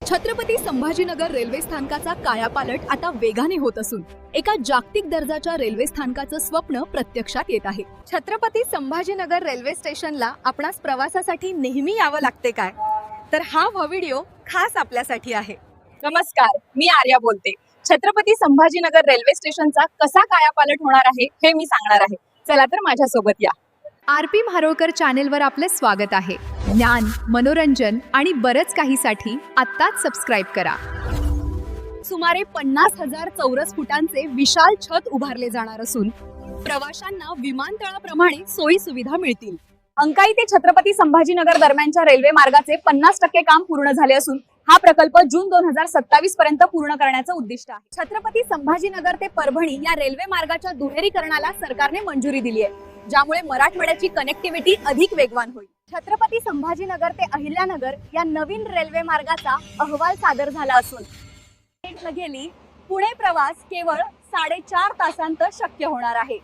Chhatrapati Sambhajinagar railway स्थानकाचा कायापालट आता वेगाने होत असून एका जागतिक दर्जाच्या रेल्वे स्थानकाचं स्वप्न प्रत्यक्षात येत आहे। छत्रपती संभाजीनगर रेल्वे स्टेशनला आपणास प्रवासासाठी नेहमी यावं लागते काय? तर हा व्हिडिओ खास आपल्यासाठी आहे। नमस्कार, मी आर्या बोलते। छत्रपती संभाजीनगर रेल्वे स्टेशनचा कसा कायापालट होणार आहे हे मी सांगणार आहे। चला तर माझ्या सोबत या। आरपी म्हारोळकर चॅनेलवर आपले स्वागत आहे। ज्ञान, मनोरंजन आणि बरंच काहीसाठी आत्ताच सबस्क्राइब करा। सुमारे 50,000 चौरस फुटांचे विशाल छत उभारले जाणार असून प्रवाशांना विमानतळाप्रमाणे सोयी सुविधा मिळतील। अंकाई ते छत्रपती संभाजीनगर दरम्यानच्या रेल्वे मार्गाचे 50% काम पूर्ण झाले असून हा प्रकल्प जून 2027 पर्यंत पूर्ण करण्याचं उद्दिष्ट आहे। छत्रपती संभाजीनगर ते परभणी या रेल्वे मार्गाच्या दुहेरीकरणाला सरकारने मंजुरी दिली आहे, ज्यामुळे मराठवाड्याची कनेक्टिव्हिटी अधिक वेगवान होईल। छत्रपती संभाजीनगर ते अहिल्यानगर या नवीन रेल्वे मार्गाचा अहवाल सादर झाला असून गेली पुणे प्रवास केवळ 4.5 तासांत शक्य होणार आहे।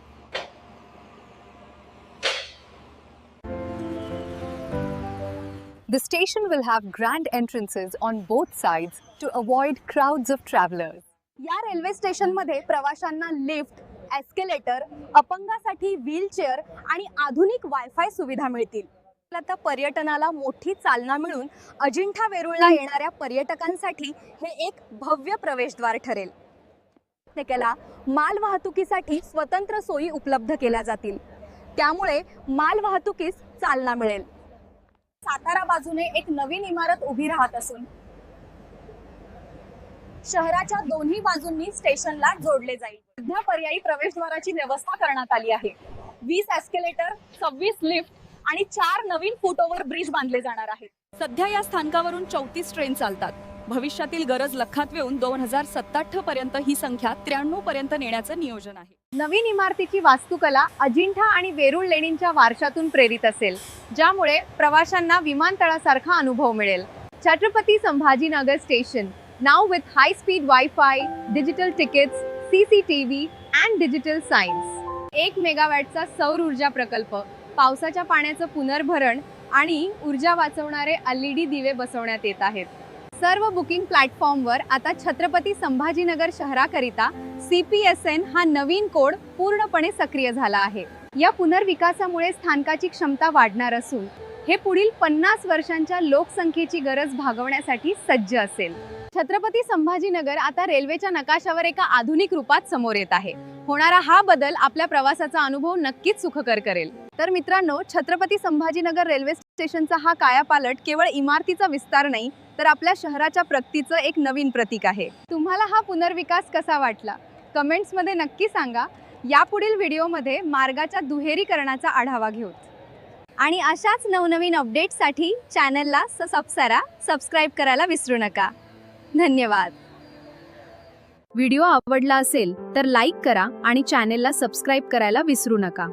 The station will have grand entrances on both sides to avoid crowds of travelers. या रेल्वे स्टेशन मध्ये प्रवाशांना लिफ्ट, एस्केलेटर, अपंगासाठी व्हीलचेअर आणि आधुनिक वायफाय सुविधा मिळतील। आता पर्यटनाला मोठी चालना मिळून अजिंठा वेरूळला येणाऱ्या पर्यटकांसाठी हे एक भव्य प्रवेशद्वार ठरेल। त्याला माल वाहतुकीसाठी स्वतंत्र सोयी उपलब्ध केल्या जातील, त्यामुळे माल वाहतुकीस चालना मिळेल। सातारा बाजूने एक नवीन इमारत उभी राहत असून शहराच्या दोन्ही बाजूंनी स्टेशनला जोडले जाईल। सध्या पर्यायी प्रवेशद्वाराची व्यवस्था करण्यात आली आहे। 20 एस्केलेटर, 26 लिफ्ट आणि 4 नवीन फुटओव्हर ब्रिज बांधले जाणार आहेत। सध्या या स्थानकावरून 34 ट्रेन चालतात। भविष्यातील गरज लक्षात घेऊन 2027 पर्यंत ही संख्या 93 पर्यंत नेण्याचं नियोजन आहे। नवीन इमारतीची वास्तुकला अजिंठा आणि वेरूळ लेणींच्या वारशातून प्रेरित असेल, ज्यामुळे प्रवाशांना विमानतळासारखा अनुभव मिळेल। Chhatrapati Sambhajinagar station now with high speed Wi-Fi, digital tickets, CCTV and digital signs. 1 मेगावॅटचा सौर ऊर्जा प्रकल्प, पावसाच्या पाण्याचं पुनर्भरण आणि ऊर्जा वाचवणारे LED दिवे बसवण्यात येत आहेत। सर्व बुकिंग प्लॅटफॉर्मवर आता छत्रपती संभाजीनगर शहराकरिता CPSN हा नवीन कोड पूर्णपणे सक्रिय झाला आहे। या पुनर्विकासामुळे स्थानकाची क्षमता वाढणार असून हे पुढील 50 वर्षांच्या लोकसंख्येची गरज भागवण्यासाठी सज्ज असेल। छत्रपती संभाजीनगर आता रेल्वेच्या नकाशावर एका आधुनिक रूपात समोर येत आहे। होणारा हा बदल आपल्या प्रवासाचा अनुभव नक्कीच सुखकर करेल। तर मित्रांनो, छत्रपती संभाजीनगर रेल्वे स्टेशनचा हा कायापालट केवळ इमारतीचा विस्तार नाही, तर आपल्या शहराच्या प्रगतीचं एक नवीन प्रतीक आहे। तुम्हाला हा पुनर्विकास कसा वाटला? कमेंट्स मध्ये नक्की सांगा। यापुढील व्हिडिओमध्ये मार्गाच्या दुहेरीकरणाचा आढावा घेऊ आणि अशाच नवनवीन अपडेट्ससाठी चॅनलला सबस्क्राइब करायला विसरू नका। धन्यवाद। व्हिडिओ आवडला असेल तर लाईक करा आणि चॅनेलला सबस्क्राइब करायला विसरू नका।